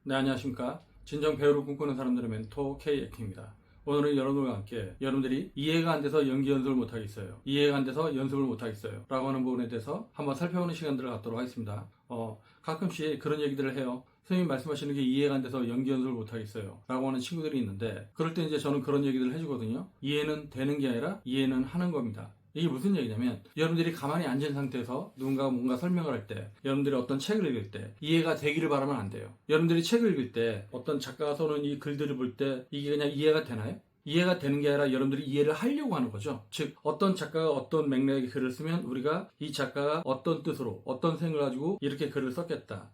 네, 안녕하십니까. 진정 배우를 꿈꾸는 사람들의 멘토 K액팅입니다. 오늘은 여러분과 함께 여러분들이 이해가 안 돼서 연기 연습을 못하겠어요, 이해가 안 돼서 연습을 못하겠어요 라고 하는 부분에 대해서 한번 살펴보는 시간들을 갖도록 하겠습니다. 가끔씩 그런 얘기들을 해요. 선생님이 말씀하시는 게 이해가 안 돼서 연기 연습을 못하겠어요 라고 하는 친구들이 있는데, 그럴 때 이제 저는 그런 얘기들을 해주거든요. 이해는 되는 게 아니라 이해는 하는 겁니다. 이게 무슨 얘기냐면, 여러분들이 가만히 앉은 상태에서 누군가가 뭔가 설명을 할 때, 여러분들이 어떤 책을 읽을 때 이해가 되기를 바라면 안 돼요. 여러분들이 책을 읽을 때 어떤 작가가 써놓은 이 글들을 볼 때 이게 그냥 이해가 되나요? 이해가 되는 게 아니라 여러분들이 이해를 하려고 하는 거죠. 즉, 어떤 작가가 어떤 맥락의 글을 쓰면 우리가 이 작가가 어떤 뜻으로 어떤 생각을 가지고 이렇게 글을 썼겠다,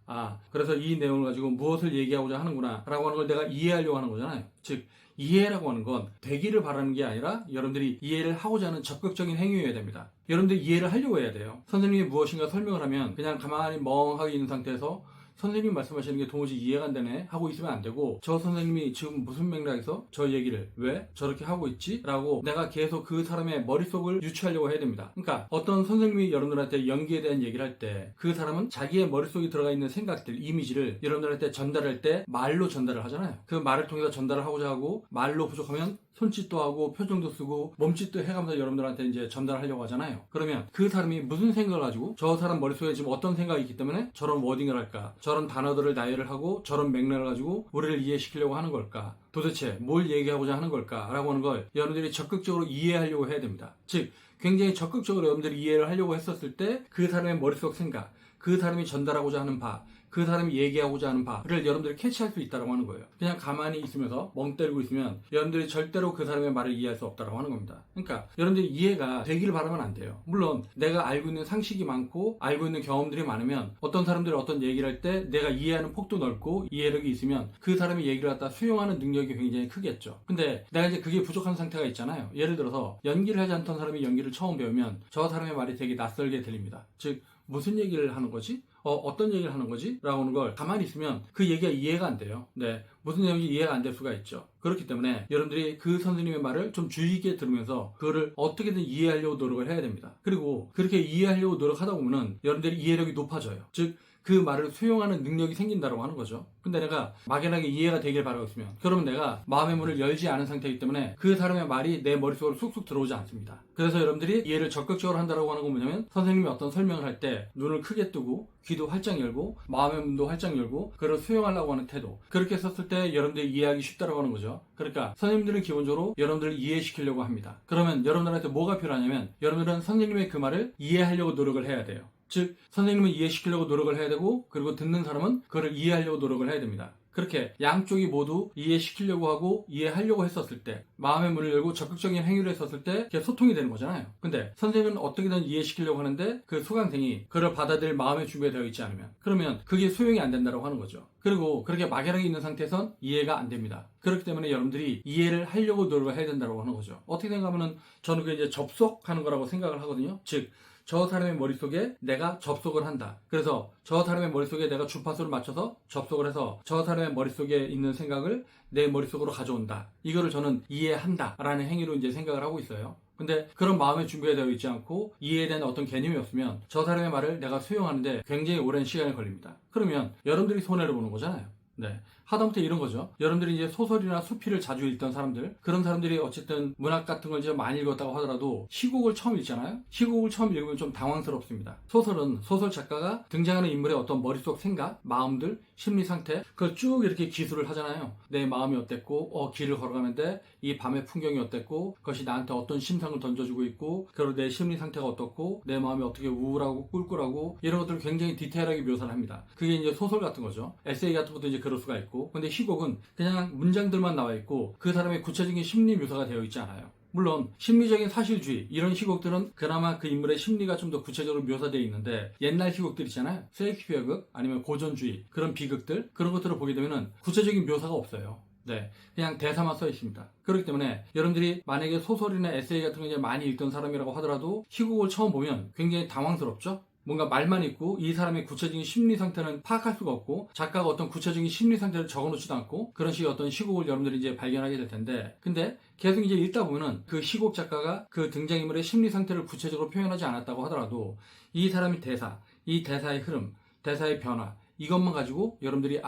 그래서 이 내용을 가지고 무엇을 얘기하고자 하는구나 라고 하는 걸 내가 이해하려고 하는 거잖아요. 즉, 이해라고 하는 건 되기를 바라는 게 아니라 여러분들이 이해를 하고자 하는 적극적인 행위여야 됩니다. 여러분들이 이해를 하려고 해야 돼요. 선생님이 무엇인가 설명을 하면 그냥 가만히 멍하게 있는 상태에서 선생님이 말씀하시는 게 도무지 이해가 안 되네 하고 있으면 안 되고, 저 선생님이 지금 무슨 맥락에서 저 얘기를 왜 저렇게 하고 있지? 라고 내가 계속 그 사람의 머릿속을 유추하려고 해야 됩니다. 그러니까 어떤 선생님이 여러분들한테 연기에 대한 얘기를 할 때 그 사람은 자기의 머릿속에 들어가 있는 생각들, 이미지를 여러분들한테 전달할 때 말로 전달을 하잖아요. 그 말을 통해서 전달을 하고자 하고, 말로 부족하면 손짓도 하고 표정도 쓰고 몸짓도 해가면서 여러분들한테 이제 전달하려고 하잖아요. 그러면 그 사람이 무슨 생각을 가지고 저 사람 머릿속에 지금 어떤 생각이 있기 때문에 저런 워딩을 할까, 저런 단어들을 나열을 하고 저런 맥락을 가지고 우리를 이해시키려고 하는 걸까, 도대체 뭘 얘기하고자 하는 걸까 라고 하는 걸 여러분들이 적극적으로 이해하려고 해야 됩니다. 즉, 굉장히 적극적으로 여러분들이 이해를 하려고 했었을 때 그 사람의 머릿속 생각, 그 사람이 전달하고자 하는 바, 그 사람이 얘기하고자 하는 바를 여러분들이 캐치할 수 있다고 하는 거예요. 그냥 가만히 있으면서 멍 때리고 있으면 여러분들이 절대로 그 사람의 말을 이해할 수 없다고 하는 겁니다. 그러니까 여러분들이 이해가 되기를 바라면 안 돼요. 물론 내가 알고 있는 상식이 많고 알고 있는 경험들이 많으면 어떤 사람들이 어떤 얘기를 할 때 내가 이해하는 폭도 넓고 이해력이 있으면 그 사람의 얘기를 갖다 수용하는 능력이 굉장히 크겠죠. 근데 내가 이제 그게 부족한 상태가 있잖아요. 예를 들어서 연기를 하지 않던 사람이 연기를 처음 배우면 저 사람의 말이 되게 낯설게 들립니다. 즉, 무슨 얘기를 하는 거지? 어떤 얘기를 하는 거지? 라고 하는 걸 가만히 있으면 그 얘기가 이해가 안 돼요. 네, 무슨 내용인지 이해가 안 될 수가 있죠. 그렇기 때문에 여러분들이 그 선생님의 말을 좀 주의 깊게 들으면서 그거를 어떻게든 이해하려고 노력을 해야 됩니다. 그리고 그렇게 이해하려고 노력하다 보면은 여러분들이 이해력이 높아져요. 즉, 그 말을 수용하는 능력이 생긴다고 하는 거죠. 근데 내가 막연하게 이해가 되길 바라고 있으면, 그러면 내가 마음의 문을 열지 않은 상태이기 때문에 그 사람의 말이 내 머릿속으로 쑥쑥 들어오지 않습니다. 그래서 여러분들이 이해를 적극적으로 한다고 하는 건 뭐냐면, 선생님이 어떤 설명을 할 때 눈을 크게 뜨고 귀도 활짝 열고 마음의 문도 활짝 열고 그걸 수용하려고 하는 태도, 그렇게 썼을 때 여러분들이 이해하기 쉽다고 하는 거죠. 그러니까 선생님들은 기본적으로 여러분들을 이해시키려고 합니다. 그러면 여러분들한테 뭐가 필요하냐면, 여러분들은 선생님의 그 말을 이해하려고 노력을 해야 돼요. 즉, 선생님을 이해시키려고 노력을 해야 되고, 그리고 듣는 사람은 그걸 이해하려고 노력을 해야 됩니다. 그렇게 양쪽이 모두 이해시키려고 하고 이해하려고 했었을 때, 마음의 문을 열고 적극적인 행위를 했었을 때 그게 소통이 되는 거잖아요. 근데 선생님은 어떻게든 이해시키려고 하는데 그 수강생이 그걸 받아들일 마음의 준비가 되어 있지 않으면, 그러면 그게 수용이 안 된다고 하는 거죠. 그리고 그렇게 막연하게 있는 상태에선 이해가 안 됩니다. 그렇기 때문에 여러분들이 이해를 하려고 노력을 해야 된다고 하는 거죠. 어떻게 생각하면 저는 그게 이제 접속하는 거라고 생각을 하거든요. 즉, 저 사람의 머릿속에 내가 접속을 한다. 그래서 저 사람의 머릿속에 내가 주파수를 맞춰서 접속을 해서 저 사람의 머릿속에 있는 생각을 내 머릿속으로 가져온다. 이거를 저는 이해한다 라는 행위로 이제 생각을 하고 있어요. 근데 그런 마음의 준비가 되어 있지 않고 이해에 대한 어떤 개념이 없으면 저 사람의 말을 내가 수용하는데 굉장히 오랜 시간이 걸립니다. 그러면 여러분들이 손해를 보는 거잖아요. 네, 하다못해 이런 거죠. 여러분들이 이제 소설이나 수필을 자주 읽던 사람들, 그런 사람들이 어쨌든 문학 같은 걸 이제 많이 읽었다고 하더라도 시곡을 처음 읽잖아요. 시곡을 처음 읽으면 좀 당황스럽습니다. 소설은 소설 작가가 등장하는 인물의 어떤 머릿속 생각, 마음들, 심리 상태, 그걸 쭉 이렇게 기술을 하잖아요. 내 마음이 어땠고, 길을 걸어가는데 이 밤의 풍경이 어땠고, 그것이 나한테 어떤 심상을 던져주고 있고, 그리고 내 심리 상태가 어떻고, 내 마음이 어떻게 우울하고 꿀꿀하고, 이런 것들을 굉장히 디테일하게 묘사를 합니다. 그게 이제 소설 같은 거죠. 에세이 같은 것도 이제 그럴 수가 있고. 근데 시곡은 그냥 문장들만 나와 있고 그 사람의 구체적인 심리 묘사가 되어 있지 않아요. 물론 심리적인 사실주의, 이런 시곡들은 그나마 그 인물의 심리가 좀 더 구체적으로 묘사되어 있는데, 옛날 시곡들 있잖아요. 셰익스피어극 아니면 고전주의, 그런 비극들, 그런 것들을 보게 되면은 구체적인 묘사가 없어요. 네, 그냥 대사만 써 있습니다. 그렇기 때문에 여러분들이 만약에 소설이나 에세이 같은 거 이제 많이 읽던 사람이라고 하더라도 시곡을 처음 보면 굉장히 당황스럽죠. 뭔가 말만 있고 이 사람의 구체적인 심리 상태는 파악할 수가 없고, 작가가 어떤 구체적인 심리 상태를 적어놓지도 않고, 그런 식의 어떤 시곡을 여러분들이 이제 발견하게 될 텐데, 근데 계속 이제 읽다 보면은 그 시곡 작가가 그 등장인물의 심리 상태를 구체적으로 표현하지 않았다고 하더라도 이 사람의 대사, 이 대사의 흐름, 대사의 변화, 이것만 가지고 여러분들이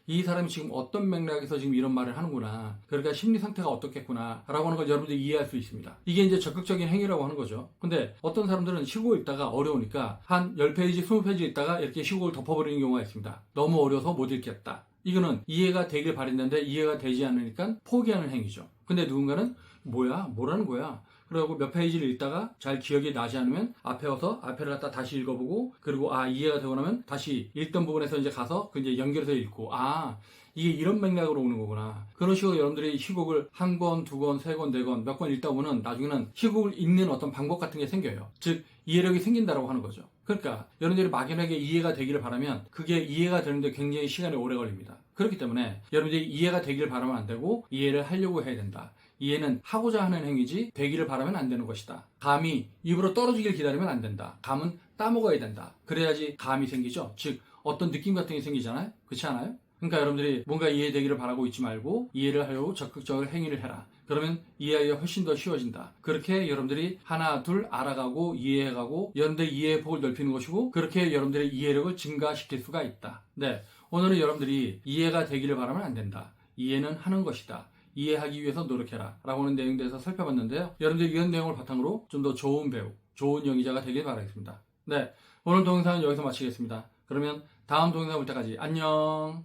이 사람이 지금 어떤 맥락에서 지금 이런 말을 하는구나. 그러니까 심리 상태가 어떻겠구나. 라고 하는 걸 여러분들이 이해할 수 있습니다. 이게 이제 적극적인 행위라고 하는 거죠. 근데 어떤 사람들은 시국을 읽다가 어려우니까 한 10페이지, 20페이지 읽다가 이렇게 시국을 덮어버리는 경우가 있습니다. 너무 어려서 못 읽겠다. 이거는 이해가 되길 바랬는데 이해가 되지 않으니까 포기하는 행위죠. 근데 누군가는 뭐야? 뭐라는 거야? 그리고 몇 페이지를 읽다가 잘 기억이 나지 않으면 앞에 와서 앞에를 갖다 다시 읽어보고 그리고 이해가 되고 나면 다시 읽던 부분에서 이제 가서 그 이제 연결해서 읽고 이게 이런 맥락으로 오는 거구나. 그런 식으로 여러분들이 시국을 한 권, 두 권, 세 권, 네 권, 몇 권 읽다 보면 나중에는 시국을 읽는 어떤 방법 같은 게 생겨요. 즉 이해력이 생긴다라고 하는 거죠. 그러니까 여러분들이 막연하게 이해가 되기를 바라면 그게 이해가 되는데 굉장히 시간이 오래 걸립니다. 그렇기 때문에 여러분들이 이해가 되기를 바라면 안 되고 이해를 하려고 해야 된다. 이해는 하고자 하는 행위지 되기를 바라면 안 되는 것이다. 감이 입으로 떨어지길 기다리면 안 된다. 감은 따먹어야 된다. 그래야지 감이 생기죠. 즉 어떤 느낌 같은 게 생기잖아요. 그렇지 않아요? 그러니까 여러분들이 뭔가 이해되기를 바라고 있지 말고 이해를 하려고 적극적으로 행위를 해라. 그러면 이해하기가 훨씬 더 쉬워진다. 그렇게 여러분들이 하나 둘 알아가고 이해해가고 여러분들의 이해의 폭을 넓히는 것이고 그렇게 여러분들의 이해력을 증가시킬 수가 있다. 네, 오늘은 여러분들이 이해가 되기를 바라면 안 된다. 이해는 하는 것이다. 이해하기 위해서 노력해라 라고 하는 내용에 대해서 살펴봤는데요. 여러분들이 이런 내용을 바탕으로 좀 더 좋은 배우, 좋은 연기자가 되길 바라겠습니다. 네, 오늘 동영상은 여기서 마치겠습니다. 그러면 다음 동영상 볼 때까지 안녕.